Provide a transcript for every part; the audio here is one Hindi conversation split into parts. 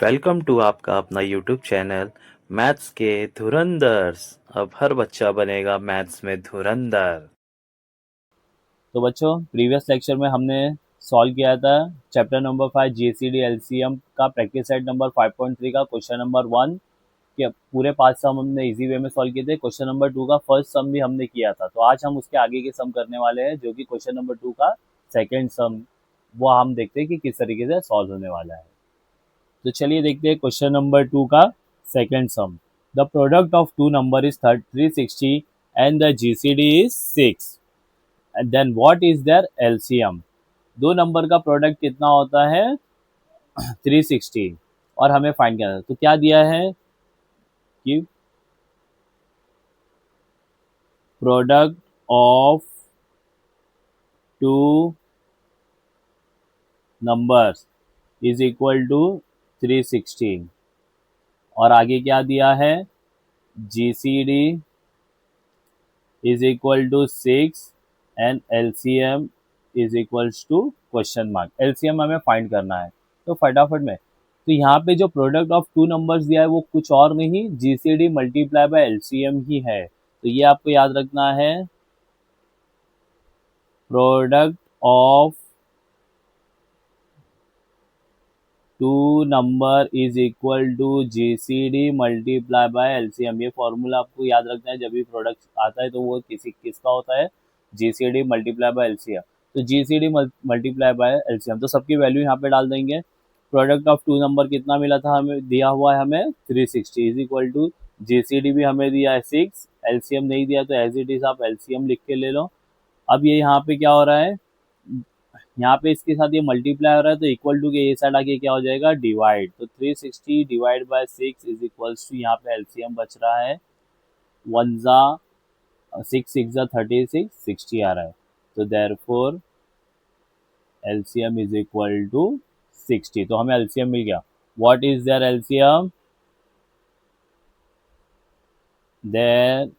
वेलकम टू आपका अपना यूट्यूब चैनल मैथ्स के धुरंधर्स। अब हर बच्चा बनेगा मैथ्स में धुरंधर। तो बच्चों प्रीवियस लेक्चर में हमने सॉल्व किया था चैप्टर नंबर 5 जीसीडी एलसीएम का प्रैक्टिस सेट नंबर 5.3 का क्वेश्चन नंबर 1 के पूरे 5 सम हमने इजी वे में सॉल्व किए थे। क्वेश्चन नंबर 2 का फर्स्ट सम भी हमने किया था। तो आज हम उसके आगे के सम करने वाले हैं जो कि क्वेश्चन नंबर 2 का सेकेंड सम। वो हम देखते हैं कि किस तरीके से सॉल्व होने वाला है। तो चलिए देखते हैं क्वेश्चन नंबर 2 का second sum. The product of two number is 360 and the GCD is 6 and then what is their LCM. दो नंबर का प्रोडक्ट कितना होता है 360 और हमें फाइंड करना है। तो क्या दिया है कि product of two numbers is equal to 360 और आगे क्या दिया है GCD is equal to 6 and LCM is equals to question mark. LCM हमें फाइंड करना है। तो फटाफट में तो यहाँ पे जो प्रोडक्ट ऑफ टू नंबर्स दिया है वो कुछ और नहीं जीसीडी मल्टीप्लाई बाय एलसीएम ही है। तो ये आपको याद रखना है product of two number is equal to GCD multiply by LCM. ये फॉर्मूला आपको याद रखना है। जब भी प्रोडक्ट आता है तो वो किसका होता है जीसीडी मल्टीप्लाई बाय एलसीएम। तो जीसीडी मल्टीप्लाई बाय एलसीएम तो सबकी वैल्यू यहाँ पे डाल देंगे। प्रोडक्ट ऑफ टू नंबर कितना मिला था हमें दिया हुआ है हमें 360 इज इक्वल टू जीसीडी भी हमें दिया है 6। एलसीएम नहीं दिया तो एज इट इज आप एलसीएम लिख के ले लो। अब ये यहाँ पे क्या हो रहा है यहाँ पे इसके साथ ये मल्टीप्लाई हो रहा है तो इक्वल टू के ये साइड आके क्या हो जाएगा डिवाइड। तो 360 divide by 6 is equals to यहाँ पे एलसीएम बच रहा है 1 जा 6 6 जा 36 60 आ रहा है। तो therefore LCM is equal to 60। तो हमें एलसीएम मिल गया। What is their LCM their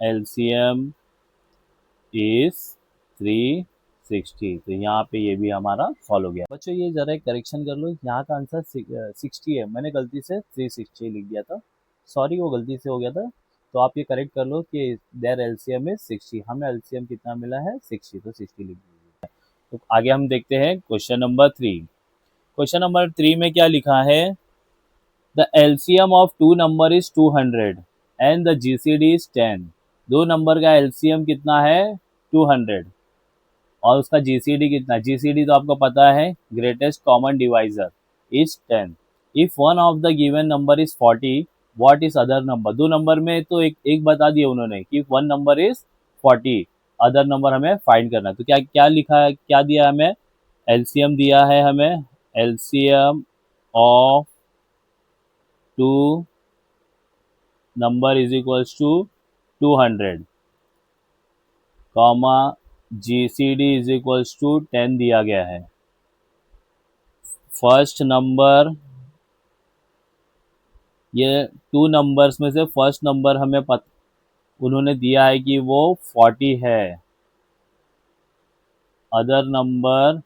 LCM is 360। तो यहाँ पे ये भी हमारा सॉल्व हो गया। बच्चों ये जरा एक करेक्शन कर लो। यहाँ का आंसर 60 है। मैंने गलती से 360 लिख दिया था। सॉरी वो गलती से हो गया था। तो आप ये करेक्ट कर लो कि देयर एलसीएम इज 60। हमें एलसीएम कितना मिला है 60। तो 60 लिख दीजिए। तो आगे हम देखते हैं क्वेश्चन नंबर 3। क्वेश्चन नंबर 3 में क्या लिखा है the LCM of two number is 200 and the GCD is 10। दो नंबर का एलसीएम कितना है 200 और उसका जीसीडी कितना। जीसीडी तो आपको पता है greatest common divisor is 10। If one of the given number is 40 what is other number. दो नंबर में तो एक बता दिया उन्होंने कि one number is 40 other number हमें फाइंड करना है। तो क्या क्या लिखा है क्या दिया हमें एलसीएम दिया है हमें LCM of two number is equals to 200 comma GCD is equals to 10 दिया गया है। फर्स्ट नंबर ये टू नंबर्स में से फर्स्ट नंबर हमें उन्होंने दिया है कि वो 40 है। Other number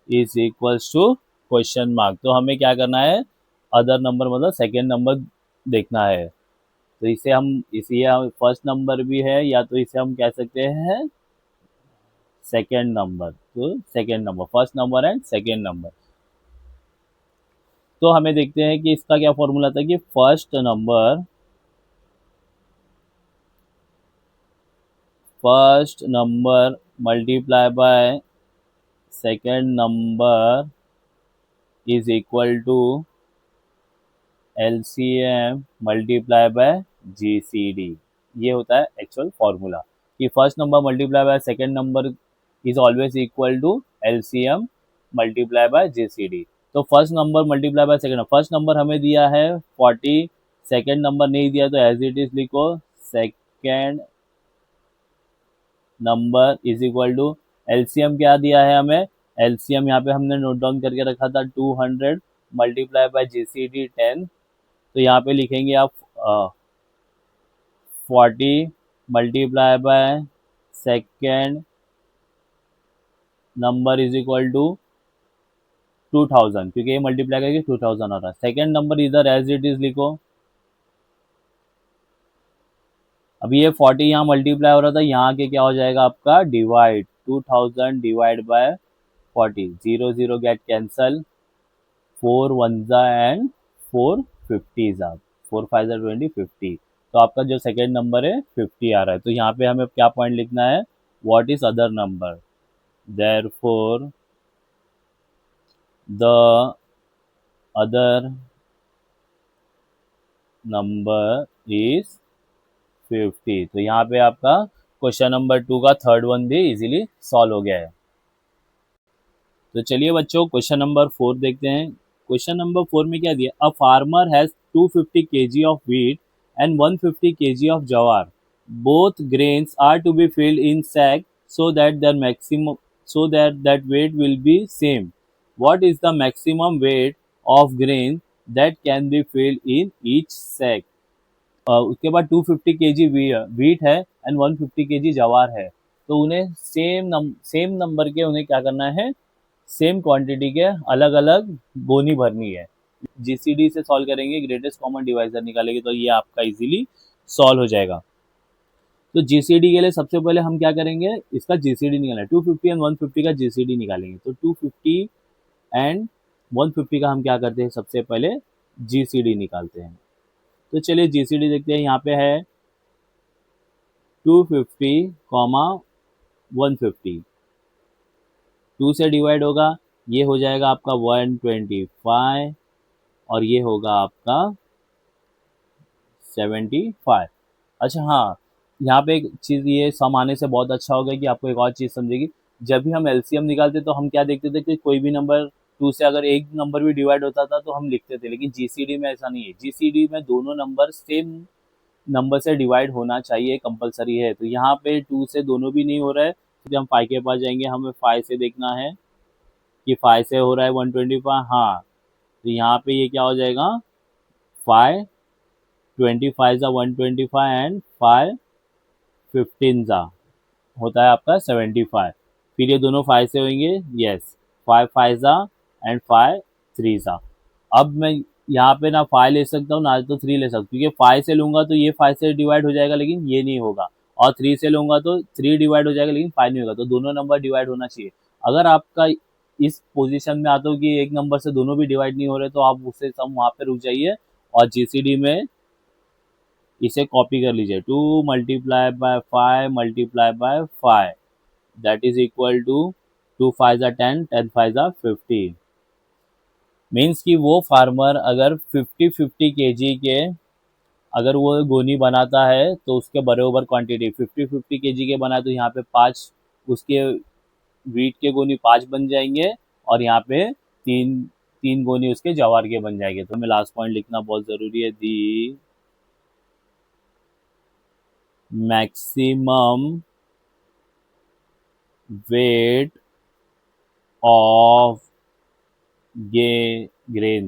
is equals to question mark. तो हमें क्या करना है अदर नंबर मतलब सेकेंड नंबर देखना है। तो इसे हम इसे हम फर्स्ट नंबर भी है या तो इसे हम कह सकते हैं सेकेंड नंबर। तो second number first number and second number. तो हमें देखते हैं कि इसका क्या फॉर्मूला था कि first number multiply by second number is equal to LCM multiply by GCD. ये होता है एक्चुअल फॉर्मूला कि first number multiply by second number is always equal to LCM multiply by GCD. तो first number multiply by second first number हमें दिया है 40 सेकेंड नंबर नहीं दिया तो एज इट इज लिखो second number is equal to LCM क्या दिया है हमें एलसीएम यहाँ पे हमने नोट डाउन करके रखा था 200 मल्टीप्लाई बाय जीसीडी 10। तो यहाँ पे लिखेंगे आप 40 multiply by second number is equal to 2000, क्योंकि ये मल्टीप्लाई करके 2000 आ रहा है। सेकेंड नंबर इधर एज इट इज लिखो। अभी ये 40 यहाँ मल्टीप्लाई हो रहा था, यहाँ के क्या हो जाएगा आपका divide, 2000 divide by 40, 0 0 get cancel, 4 1 जा एंड 4 50 जा, 4 5 जा 20, 50। तो आपका जो सेकेंड नंबर है 50 आ रहा है। तो यहाँ पे हमें क्या पॉइंट लिखना है, what is other number, therefore the other number is 50। तो यहाँ पे आपका क्वेश्चन नंबर 2 का थर्ड वन भी इजीली सॉल्व हो गया है। तो चलिए बच्चों क्वेश्चन नंबर 4 देखते हैं। क्वेश्चन नंबर 4 में क्या दिया, a farmer has 250 kg of wheat and 150 kg of jowar, both grains are to be filled in sack so that their maximum that weight will be same, what is the maximum weight of grain that can be filled in each sack. उसके बाद 250 केजी वीट है एंड 150 केजी जवार है। तो उन्हें सेम नंबर के उन्हें क्या करना है, सेम क्वांटिटी के अलग अलग गोनी भरनी है। जीसीडी से सॉल्व करेंगे, ग्रेटेस्ट कॉमन डिवाइजर निकालेंगे, तो ये आपका इजीली सॉल्व हो जाएगा। तो जीसीडी के लिए सबसे पहले हम क्या करेंगे, इसका जीसीडी निकालना है। 250 एंड 150 का जीसीडी निकालेंगे। तो 250 एंड 150 का हम क्या करते हैं, सबसे पहले जीसीडी निकालते हैं। तो चलिए जीसीडी देखते हैं। यहाँ पे है 250 कॉमा 150, 2 से डिवाइड होगा, ये हो जाएगा आपका 125 और ये होगा आपका 75। अच्छा हाँ, यहाँ पे एक चीज़, ये सम आने से बहुत अच्छा होगा कि आपको एक और चीज़ समझेगी। जब भी हम एलसीएम निकालते तो हम क्या देखते थे कि कोई भी नंबर 2 से अगर एक नंबर भी डिवाइड होता था तो हम लिखते थे, लेकिन जीसीडी में ऐसा नहीं है। जीसीडी में दोनों नंबर सेम नंबर से डिवाइड होना चाहिए, कंपलसरी है। तो यहाँ पे 2 से दोनों भी नहीं हो रहा है, तो हम 5 के पास जाएंगे, हमें 5 से देखना है कि 5 से हो रहा है 125। हाँ, तो यहाँ पे ये क्या हो जाएगा, 5 25 जा 125 एंड 5 15 जा होता है आपका 75। फिर ये दोनों 5 से होंगे, यस, 5 5 जा एंड 5 3 जा। अब मैं यहाँ पे ना 5 ले सकता हूँ ना तो 3 ले सकता हूँ, क्योंकि 5 से लूँगा तो ये 5 से डिवाइड हो जाएगा लेकिन ये नहीं होगा, और 3 से लूँगा तो 3 डिवाइड हो जाएगा लेकिन 5 नहीं होगा। तो दोनों नंबर डिवाइड होना चाहिए। अगर आपका इस पोजीशन में आता हो कि एक नंबर से दोनों भी डिवाइड नहीं हो रहे, तो आप उससे सम वहाँ पे रुक जाइए और जीसीडी में इसे कॉपी कर लीजिए। 2 multiply by 5 multiply by 5 that is equal to 2 5 जा 10, 10 5 जा 50। मीन्स कि वो फार्मर अगर 50 केजी के अगर वो गोनी बनाता है तो उसके बराबर क्वांटिटी 50 केजी के बनाए, तो यहाँ पे 5 उसके वीट के गोनी 5 बन जाएंगे और यहाँ पे 3 गोनी उसके जवार के बन जाएंगे। तो हमें लास्ट पॉइंट लिखना बहुत ज़रूरी है, the maximum weight of grain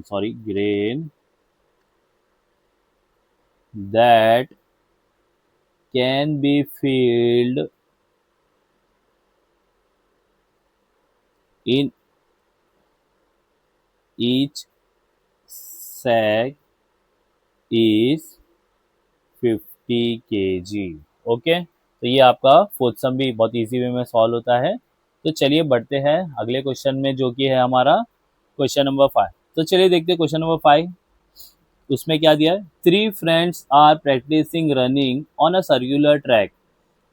that can be filled in each sack is 50 kg। Okay, तो ये आपका फोर्थ सम भी बहुत इजी वे में सॉल्व होता है। तो चलिए बढ़ते हैं अगले क्वेश्चन में, जो कि है हमारा क्वेश्चन नंबर 5। तो चलिए देखते हैं क्वेश्चन नंबर 5। उसमें क्या दिया है, 3 friends are practising running on a circular track,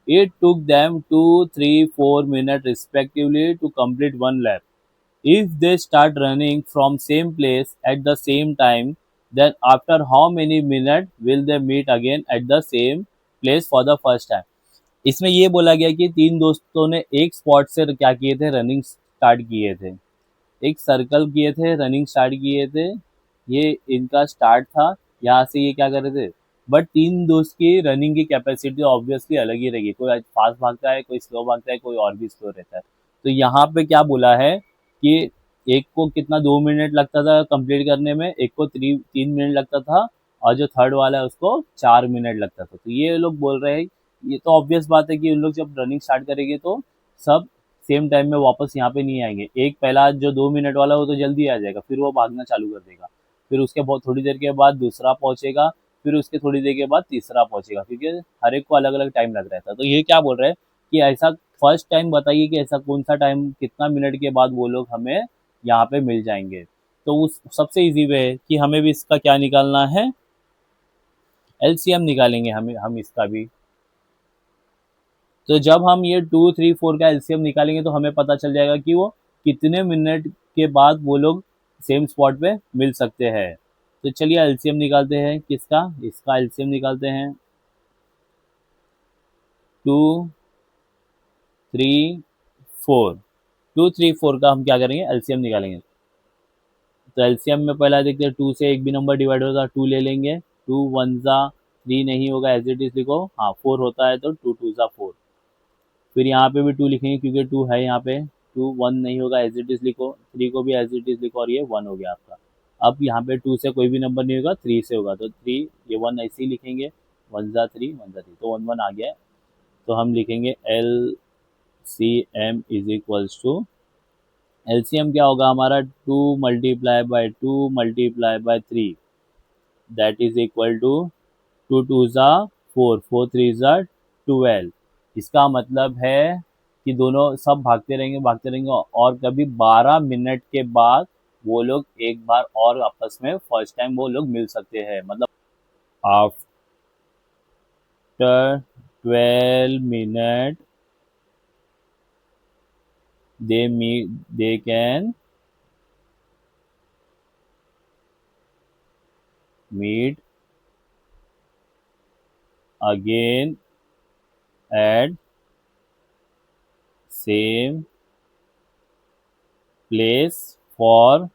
it took them 2 3 4 minute respectively to complete 1 lap. If they start running from same place at the same time, then after how many minutes will they meet again at the same place for the first time? इसमें ये बोला गया कि 3 दोस्तों ने एक स्पॉट से क्या किए थे, रनिंग स्टार्ट किए थे, एक सर्कल किए थे, रनिंग स्टार्ट किए थे, ये इनका स्टार्ट था, यहाँ से ये क्या कर रहे थे। बट 3 दोस्त की रनिंग की कैपेसिटी ऑब्वियसली अलग ही रहेगी, कोई फास्ट भागता है, कोई स्लो भागता है, कोई और भी स्लो रहता है। तो यहाँ पे क्या बोला है कि एक को कितना 2 मिनट लगता था कंप्लीट करने में, एक को 3 मिनट लगता था, और जो थर्ड वाला है उसको 4 मिनट लगता था। तो ये लोग बोल रहे हैं, ये तो ऑब्वियस बात है कि उन लोग जब रनिंग स्टार्ट करेंगे तो सब सेम टाइम में वापस यहाँ पे नहीं आएंगे। एक पहला जो 2 मिनट वाला वो तो जल्दी आ जाएगा, फिर वो भागना चालू कर देगा, फिर उसके बहुत थोड़ी देर के बाद दूसरा पहुंचेगा, फिर उसके थोड़ी देर के बाद तीसरा पहुंचेगा, क्योंकि हर एक को अलग अलग टाइम लग रहा था। तो ये क्या बोल रहे हैं कि ऐसा फर्स्ट टाइम बताइए कि ऐसा कौन सा टाइम कितना मिनट के बाद वो लोग हमें यहाँ पे मिल जाएंगे। तो उस सबसे इजी वे है कि हमें भी इसका क्या निकालना है, एलसीएम निकालेंगे हम इसका भी। तो जब हम ये 2, 3, 4 का एलसीएम निकालेंगे तो हमें पता चल जाएगा कि वो कितने मिनट के बाद वो लोग सेम स्पॉट पे मिल सकते हैं। तो चलिए एलसीएम निकालते हैं, किसका, इसका एलसीएम निकालते हैं। 2, 3, 4, 2, 3, 4 का हम क्या करेंगे, एलसीएम निकालेंगे। तो एलसीएम में पहला देखते हैं, 2 से एक भी नंबर डिवाइड होता है, 2 ले लेंगे, 2 1 3 नहीं होगा, एज इट इज लिखो, हाँ 4 होता है तो 2 2 4। फिर यहाँ पे भी 2 लिखेंगे क्योंकि 2 है यहाँ पे, 2 1 नहीं होगा, एज इट इज लिखो, 3 को भी एज इट इज लिखो, और ये 1 हो गया आपका। अब यहाँ पे 2 से कोई भी नंबर नहीं होगा, 3 से होगा, तो 3, ये 1 ऐसे ही लिखेंगे, 1 3 1 3, तो 1 1 आ गया है। तो हम लिखेंगे L C M is equals to, LCM क्या होगा हमारा, 2 × 2 × 3 दैट इज इक्वल टू 2 2 ज़ा 4, 4 3 ज़ा 12। इसका मतलब है कि दोनों सब भागते रहेंगे और कभी 12 मिनट के बाद वो लोग एक बार और आपस में फर्स्ट टाइम वो लोग मिल सकते हैं। मतलब after 12 minute they can meet again at same place for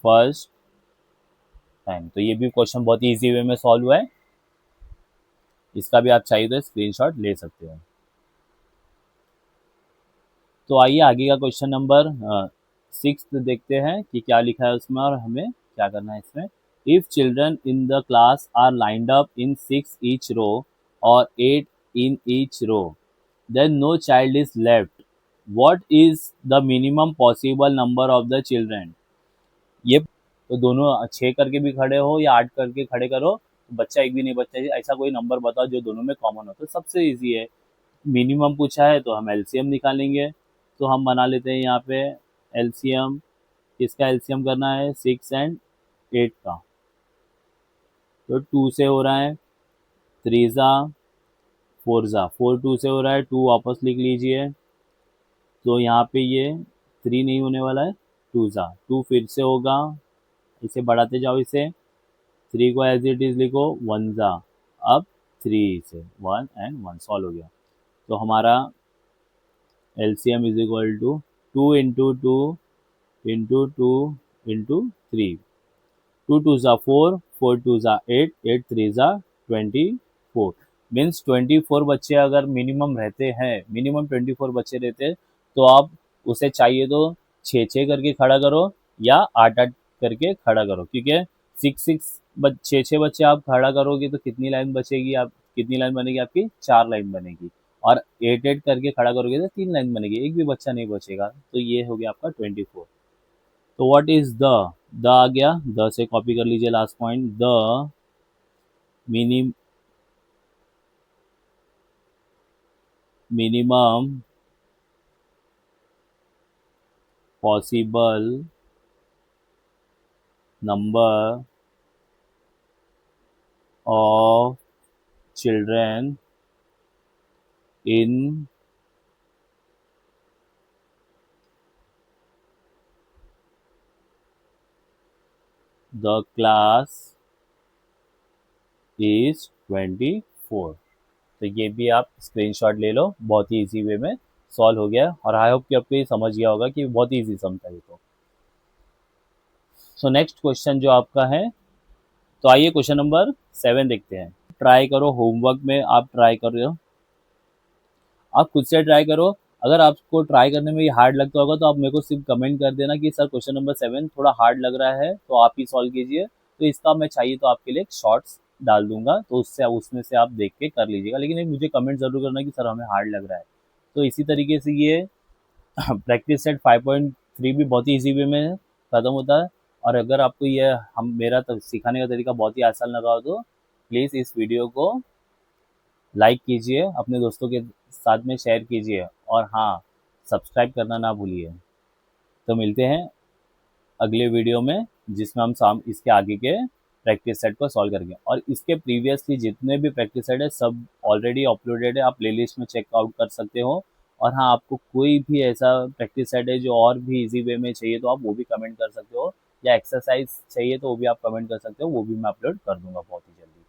first time. तो ये भी क्वेश्चन बहुत ही इजी वे में सॉल्व हुआ है, इसका भी आप चाहिए तो स्क्रीनशॉट ले सकते हो। तो आइए आगे का क्वेश्चन नंबर 6 देखते हैं कि क्या लिखा है उसमें और हमें क्या करना है इसमें। If children in the class are lined up in 6 each row और 8 in each row, then no child is left. What is the minimum possible number of the children? ये तो दोनों 6 करके भी खड़े हो या 8 करके खड़े करो, तो बच्चा एक भी नहीं बच्चा, ऐसा कोई नंबर बताओ जो दोनों में कॉमन हो। तो सबसे इजी है, मिनिमम पूछा है तो हम एलसीएम निकालेंगे। तो हम बना लेते हैं यहाँ पे एलसीएम, किसका एलसीएम करना है, 6 और 8 का। तो 2 से हो रहा है, 3 ज़ा 4 ज़ा 4, 2 से हो रहा है, 2 वापस लिख लीजिए। तो यहाँ पे ये 3 नहीं होने वाला है, 2 ज़ा 2 फिर से होगा, इसे बढ़ाते जाओ, इसे 3 को एज इट इज लिखो, 1 ज़ा अब 3 से 1 और 1 सॉल्व हो गया। तो हमारा एलसीएम इज इक्वल टू 2 × 2 × 2 × 3, 2 2 ज़ा 4, 4 2 ज़ा 8, 8 3 ज़ा 24। मीन्स 24 बच्चे अगर मिनिमम रहते हैं, मिनिमम 24 बच्चे रहते हैं, तो आप उसे चाहिए तो 6 करके खड़ा करो या 8 करके खड़ा करो, क्योंकि 6 बच्चे आप खड़ा करोगे तो कितनी लाइन बचेगी, आप कितनी लाइन बनेगी आपकी, 4 लाइन बनेगी। और 8 करके खड़ा करोगे तो 3 लाइन बनेगी, एक भी बच्चा नहीं बचेगा। तो ये हो गया आपका 24। तो व्हाट इज द आ गया, द से कॉपी कर लीजिए last point, the minimum possible number of children in the class is 24। तो ये भी आप स्क्रीनशॉट ले लो, बहुत ही इजी वे में सॉल्व हो गया और आई होप कि आपको ये समझ गया होगा कि बहुत ही इजी सम था ये। तो सो नेक्स्ट क्वेश्चन जो आपका है, तो आइए क्वेश्चन नंबर 7 देखते हैं। ट्राई करो, होमवर्क में आप ट्राई कर रहे हो, आप खुद से ट्राई करो। अगर आपको ट्राई करने में ये हार्ड लगता होगा तो आप मेरे को सिर्फ कमेंट कर देना कि सर क्वेश्चन नंबर 7 थोड़ा हार्ड लग रहा है, तो आप ही सॉल्व कीजिए। तो इसका मैं चाहिए तो आपके लिए एक शॉर्ट्स डाल दूंगा, तो उससे उसमें से आप देख के कर लीजिएगा, लेकिन एक मुझे कमेंट जरूर करना कि सर हमें हार्ड लग रहा है। तो इसी तरीके से ये प्रैक्टिस सेट 5.3 भी बहुत ही इजी वे में ख़त्म होता है। और अगर आपको ये हम मेरा सिखाने का तरीका बहुत ही आसान लगा हो तो प्लीज़ इस वीडियो को लाइक कीजिए, अपने दोस्तों के साथ में शेयर कीजिए, और हाँ, सब्सक्राइब करना ना भूलिए। तो मिलते हैं अगले वीडियो में, जिसमें हम इसके आगे के प्रैक्टिस सेट को सॉल्व करेंगे। और इसके प्रीवियसली जितने भी प्रैक्टिस सेट है सब ऑलरेडी अपलोडेड है, आप प्लेलिस्ट में चेकआउट कर सकते हो। और हाँ, आपको कोई भी ऐसा प्रैक्टिस सेट है जो और भी इजी वे में चाहिए तो आप वो भी कमेंट कर सकते हो, या एक्सरसाइज चाहिए तो वो भी आप कमेंट कर सकते हो, वो भी मैं अपलोड कर दूंगा बहुत ही जल्दी।